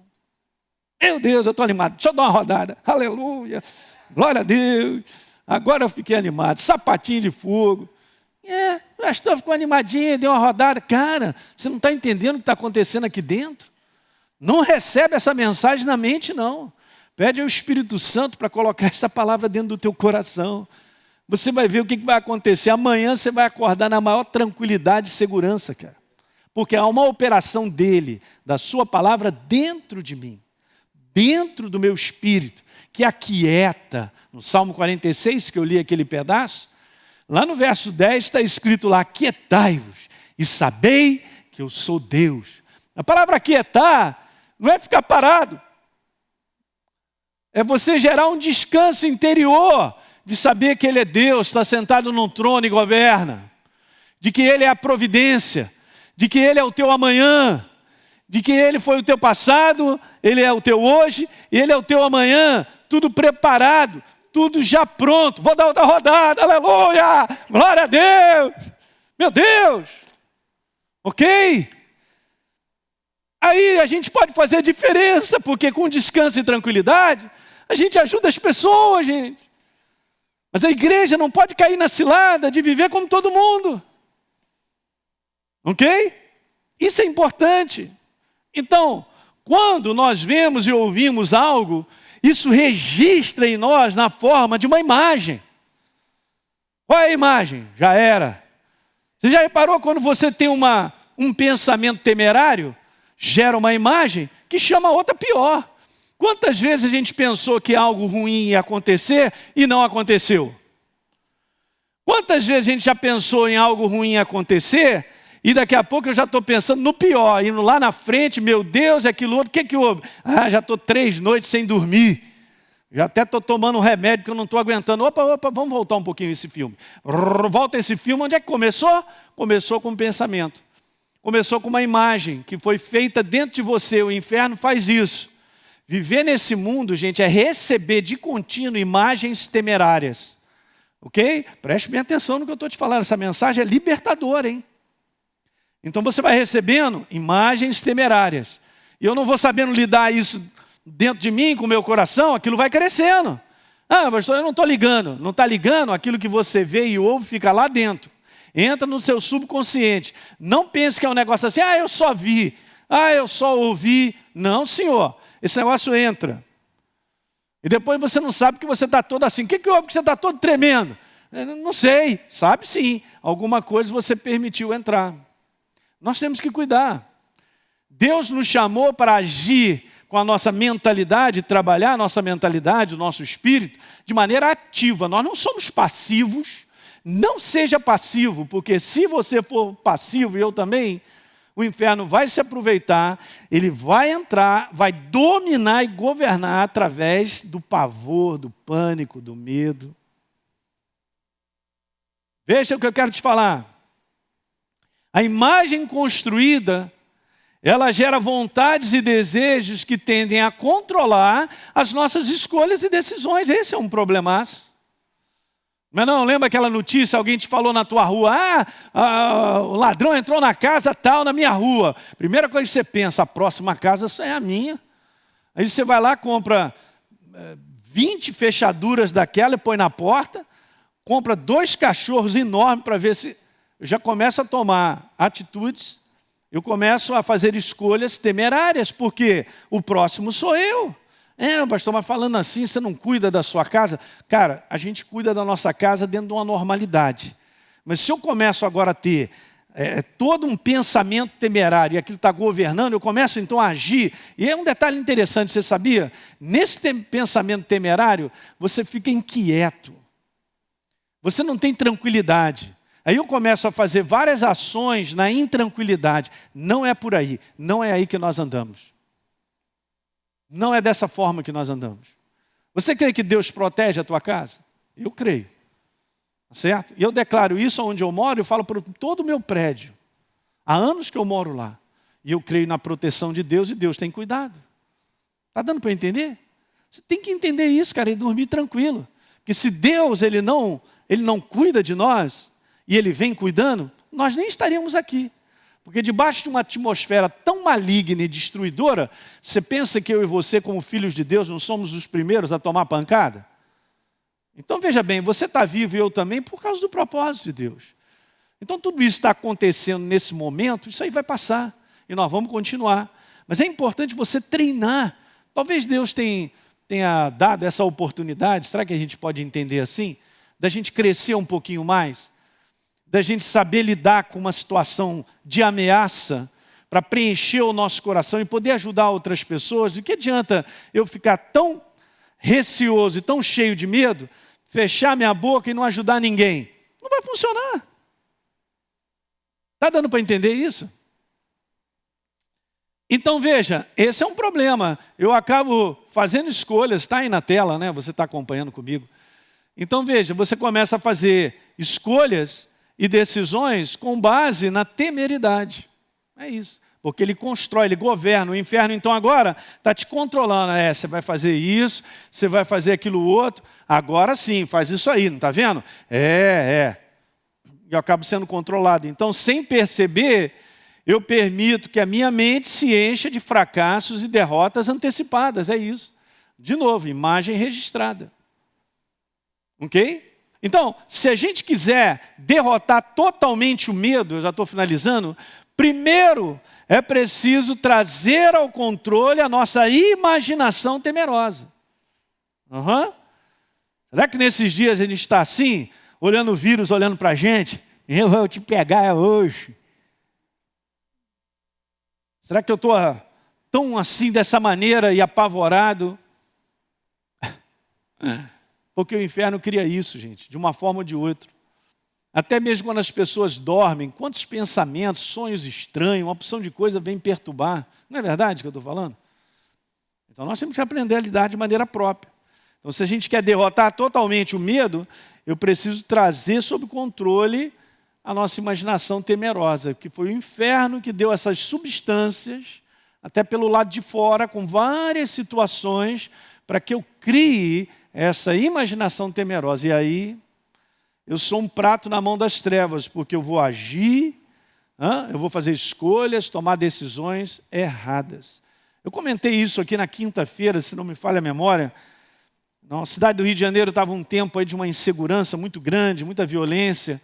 Meu Deus, eu estou animado, deixa eu dar uma rodada, aleluia, glória a Deus, agora eu fiquei animado, sapatinho de fogo. O pastor ficou animadinho, deu uma rodada. Cara, você não está entendendo o que está acontecendo aqui dentro? Não recebe essa mensagem na mente, não. Pede ao Espírito Santo para colocar essa palavra dentro do teu coração. Você vai ver o que vai acontecer. Amanhã você vai acordar na maior tranquilidade e segurança, cara. Porque há uma operação dele, da sua palavra, dentro de mim. Dentro do meu espírito, que aquieta. No Salmo 46, que eu li aquele pedaço, lá no verso 10 está escrito lá, aquietai-vos e sabei que eu sou Deus. A palavra aquietar não é ficar parado. É você gerar um descanso interior de saber que Ele é Deus, está sentado num trono e governa. De que Ele é a providência, de que Ele é o teu amanhã, de que Ele foi o teu passado, Ele é o teu hoje e Ele é o teu amanhã, tudo preparado. Tudo já pronto, vou dar outra rodada, aleluia, glória a Deus, meu Deus, ok? Aí a gente pode fazer diferença, porque com descanso e tranquilidade, a gente ajuda as pessoas, gente. Mas a igreja não pode cair na cilada de viver como todo mundo, ok? Isso é importante. Então, quando nós vemos e ouvimos algo, isso registra em nós na forma de uma imagem. Qual é a imagem? Já era. Você já reparou quando você tem um pensamento temerário? Gera uma imagem que chama a outra pior. Quantas vezes a gente pensou que algo ruim ia acontecer e não aconteceu? Quantas vezes a gente já pensou em algo ruim acontecer E daqui a pouco eu já estou pensando no pior, indo lá na frente, meu Deus, aquilo outro, o que houve? Já estou 3 noites sem dormir. Já até estou tomando um remédio que eu não estou aguentando. Opa, vamos voltar um pouquinho esse filme. Volta esse filme, onde é que começou? Começou com um pensamento. Começou com uma imagem que foi feita dentro de você. O inferno faz isso. Viver nesse mundo, gente, é receber de contínuo imagens temerárias. Ok? Preste bem atenção no que eu estou te falando. Essa mensagem é libertadora, hein? Então você vai recebendo imagens temerárias. E eu não vou sabendo lidar isso dentro de mim, com o meu coração, aquilo vai crescendo. Pastor, eu não estou ligando. Não está ligando, aquilo que você vê e ouve fica lá dentro. Entra no seu subconsciente. Não pense que é um negócio assim, eu só vi, eu só ouvi. Não, senhor. Esse negócio entra. E depois você não sabe que você está todo assim. O que houve que você está todo tremendo? Não sei. Sabe sim. Alguma coisa você permitiu entrar. Nós temos que cuidar. Deus nos chamou para agir com a nossa mentalidade, trabalhar a nossa mentalidade, o nosso espírito, de maneira ativa. Nós não somos passivos. Não seja passivo, porque se você for passivo, e eu também, o inferno vai se aproveitar, ele vai entrar, vai dominar e governar através do pavor, do pânico, do medo. Veja o que eu quero te falar. A imagem construída, ela gera vontades e desejos que tendem a controlar as nossas escolhas e decisões. Esse é um problemaço. Mas não, lembra aquela notícia, alguém te falou na tua rua, o ladrão entrou na casa tal, na minha rua. Primeira coisa que você pensa, a próxima casa é a minha. Aí você vai lá, compra 20 fechaduras daquela e põe na porta, compra 2 cachorros enormes para ver se... Eu já começo a tomar atitudes, eu começo a fazer escolhas temerárias, porque o próximo sou eu. Pastor, mas falando assim, você não cuida da sua casa? Cara, a gente cuida da nossa casa dentro de uma normalidade. Mas se eu começo agora a ter todo um pensamento temerário e aquilo está governando, eu começo então a agir. E é um detalhe interessante, você sabia? Nesse pensamento temerário, você fica inquieto. Você não tem tranquilidade. Aí eu começo a fazer várias ações na intranquilidade. Não é por aí. Não é aí que nós andamos. Não é dessa forma que nós andamos. Você crê que Deus protege a tua casa? Eu creio. Certo? E eu declaro isso onde eu moro, eu falo para todo o meu prédio. Há anos que eu moro lá. E eu creio na proteção de Deus e Deus tem cuidado. Está dando para entender? Você tem que entender isso, cara, e dormir tranquilo. Porque se Deus ele não cuida de nós, e Ele vem cuidando, nós nem estaríamos aqui. Porque debaixo de uma atmosfera tão maligna e destruidora, você pensa que eu e você, como filhos de Deus, não somos os primeiros a tomar pancada? Então veja bem, você está vivo e eu também por causa do propósito de Deus. Então tudo isso está acontecendo nesse momento, isso aí vai passar. E nós vamos continuar. Mas é importante você treinar. Talvez Deus tenha dado essa oportunidade, será que a gente pode entender assim? Da gente crescer um pouquinho mais? Da gente saber lidar com uma situação de ameaça para preencher o nosso coração e poder ajudar outras pessoas. De que adianta eu ficar tão receoso e tão cheio de medo, fechar minha boca e não ajudar ninguém? Não vai funcionar. Está dando para entender isso? Então veja, esse é um problema. Eu acabo fazendo escolhas, está aí na tela, né? Você está acompanhando comigo. Então veja, você começa a fazer escolhas e decisões com base na temeridade. É isso. Porque ele constrói, ele governa. O inferno, então, agora está te controlando. Você vai fazer isso, você vai fazer aquilo outro. Agora sim, faz isso aí, não está vendo? E eu acabo sendo controlado. Então, sem perceber, eu permito que a minha mente se encha de fracassos e derrotas antecipadas. É isso. De novo, imagem registrada. Ok? Então, se a gente quiser derrotar totalmente o medo, eu já estou finalizando, primeiro é preciso trazer ao controle a nossa imaginação temerosa. Será que nesses dias a gente está assim, olhando o vírus, olhando para a gente? Eu vou te pegar hoje. Será que eu estou tão assim, dessa maneira e apavorado? Porque o inferno cria isso, gente, de uma forma ou de outra. Até mesmo quando as pessoas dormem, quantos pensamentos, sonhos estranhos, uma opção de coisa vem perturbar. Não é verdade que eu estou falando? Então nós temos que aprender a lidar de maneira própria. Então se a gente quer derrotar totalmente o medo, eu preciso trazer sob controle a nossa imaginação temerosa, que foi o inferno que deu essas substâncias, até pelo lado de fora, com várias situações, para que eu crie essa imaginação temerosa. E aí, eu sou um prato na mão das trevas, porque eu vou agir, eu vou fazer escolhas, tomar decisões erradas. Eu comentei isso aqui na quinta-feira, se não me falha a memória. Na cidade do Rio de Janeiro estava um tempo aí de uma insegurança muito grande, muita violência,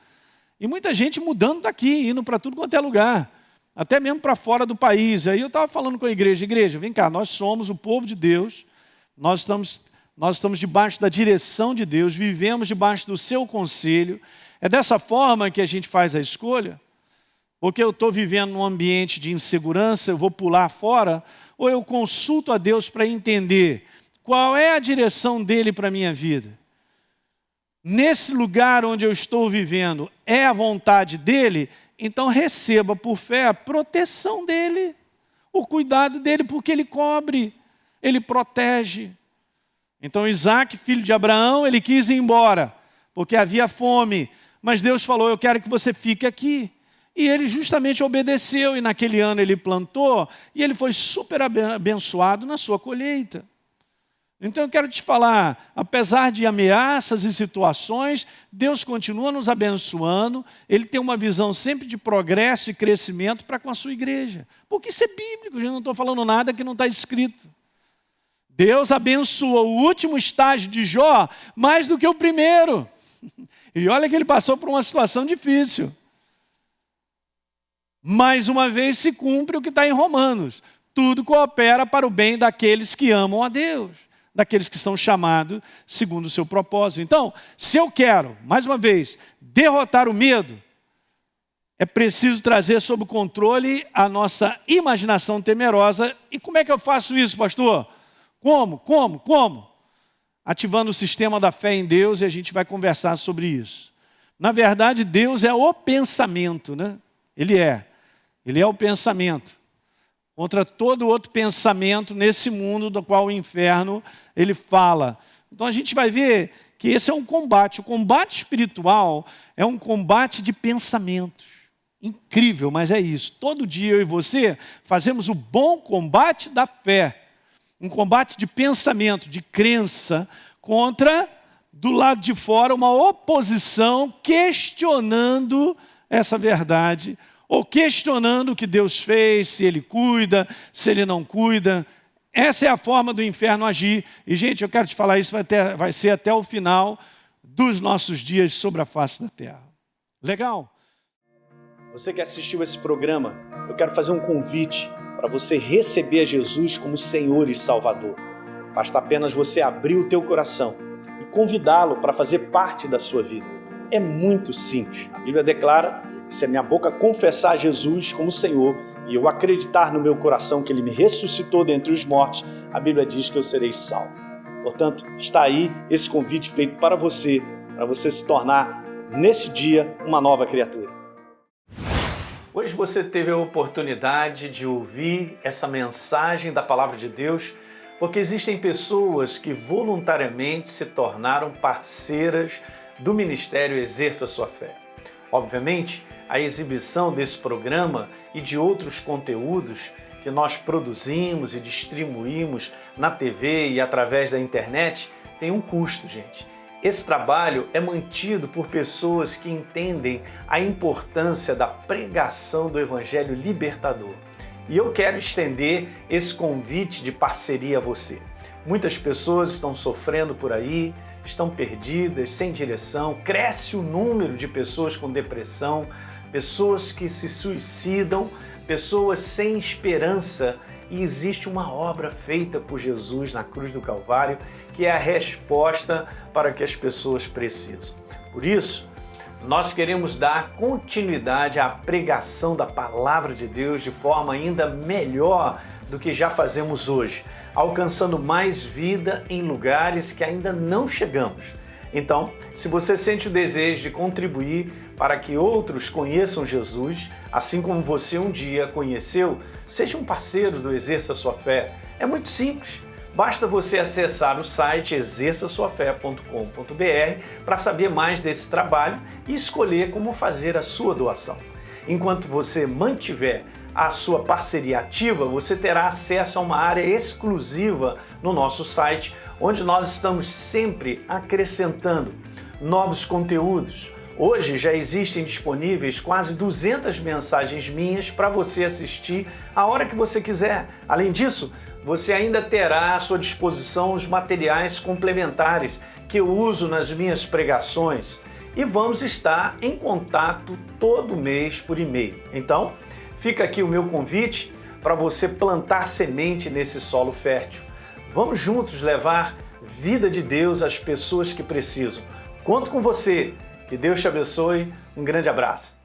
e muita gente mudando daqui, indo para tudo quanto é lugar, até mesmo para fora do país. Aí eu estava falando com a igreja, vem cá, nós somos o povo de Deus, nós estamos debaixo da direção de Deus, vivemos debaixo do seu conselho. É dessa forma que a gente faz a escolha? Porque eu estou vivendo num ambiente de insegurança, eu vou pular fora, ou eu consulto a Deus para entender qual é a direção dele para a minha vida? Nesse lugar onde eu estou vivendo, é a vontade dele? Então receba por fé a proteção dele, o cuidado dele, porque ele cobre, ele protege. Então Isaac, filho de Abraão, ele quis ir embora, porque havia fome. Mas Deus falou, eu quero que você fique aqui. E ele justamente obedeceu, e naquele ano ele plantou, e ele foi super abençoado na sua colheita. Então eu quero te falar, apesar de ameaças e situações, Deus continua nos abençoando, Ele tem uma visão sempre de progresso e crescimento para com a sua igreja. Porque isso é bíblico, eu não estou falando nada que não está escrito. Deus abençoou o último estágio de Jó mais do que o primeiro. E olha que ele passou por uma situação difícil. Mais uma vez se cumpre o que está em Romanos. Tudo coopera para o bem daqueles que amam a Deus, daqueles que são chamados segundo o seu propósito. Então, se eu quero, mais uma vez, derrotar o medo, é preciso trazer sob controle a nossa imaginação temerosa. E como é que eu faço isso, pastor? Como? Ativando o sistema da fé em Deus, e a gente vai conversar sobre isso. Na verdade, Deus é o pensamento, né? Ele é o pensamento. Contra todo outro pensamento nesse mundo do qual o inferno, ele fala. Então a gente vai ver que esse é um combate. O combate espiritual é um combate de pensamentos. Incrível, mas é isso. Todo dia eu e você fazemos o bom combate da fé. Um combate de pensamento, de crença, contra, do lado de fora, uma oposição questionando essa verdade, ou questionando o que Deus fez, se Ele cuida, se Ele não cuida. Essa é a forma do inferno agir. E, gente, eu quero te falar, isso vai ser até o final dos nossos dias sobre a face da terra. Legal? Você que assistiu esse programa, eu quero fazer um convite para você receber a Jesus como Senhor e Salvador. Basta apenas você abrir o teu coração e convidá-lo para fazer parte da sua vida. É muito simples. A Bíblia declara que se a minha boca confessar Jesus como Senhor e eu acreditar no meu coração que Ele me ressuscitou dentre os mortos, a Bíblia diz que eu serei salvo. Portanto, está aí esse convite feito para você se tornar, nesse dia, uma nova criatura. Hoje você teve a oportunidade de ouvir essa mensagem da Palavra de Deus, porque existem pessoas que voluntariamente se tornaram parceiras do Ministério Exerça Sua Fé. Obviamente, a exibição desse programa e de outros conteúdos que nós produzimos e distribuímos na TV e através da internet tem um custo, gente. Esse trabalho é mantido por pessoas que entendem a importância da pregação do Evangelho libertador. E eu quero estender esse convite de parceria a você. Muitas pessoas estão sofrendo por aí, estão perdidas, sem direção, cresce o número de pessoas com depressão, pessoas que se suicidam, pessoas sem esperança, e existe uma obra feita por Jesus na cruz do Calvário que é a resposta para o que as pessoas precisam. Por isso, nós queremos dar continuidade à pregação da Palavra de Deus de forma ainda melhor do que já fazemos hoje, alcançando mais vida em lugares que ainda não chegamos. Então, se você sente o desejo de contribuir para que outros conheçam Jesus, assim como você um dia conheceu, seja um parceiro do Exerça Sua Fé. É muito simples. Basta você acessar o site exerçaçoafé.com.br para saber mais desse trabalho e escolher como fazer a sua doação. Enquanto você mantiver a sua parceria ativa, você terá acesso a uma área exclusiva no nosso site, onde nós estamos sempre acrescentando novos conteúdos. Hoje já existem disponíveis quase 200 mensagens minhas para você assistir a hora que você quiser. Além disso, você ainda terá à sua disposição os materiais complementares que eu uso nas minhas pregações. E vamos estar em contato todo mês por e-mail. Então, fica aqui o meu convite para você plantar semente nesse solo fértil. Vamos juntos levar vida de Deus às pessoas que precisam. Conto com você. Que Deus te abençoe. Um grande abraço.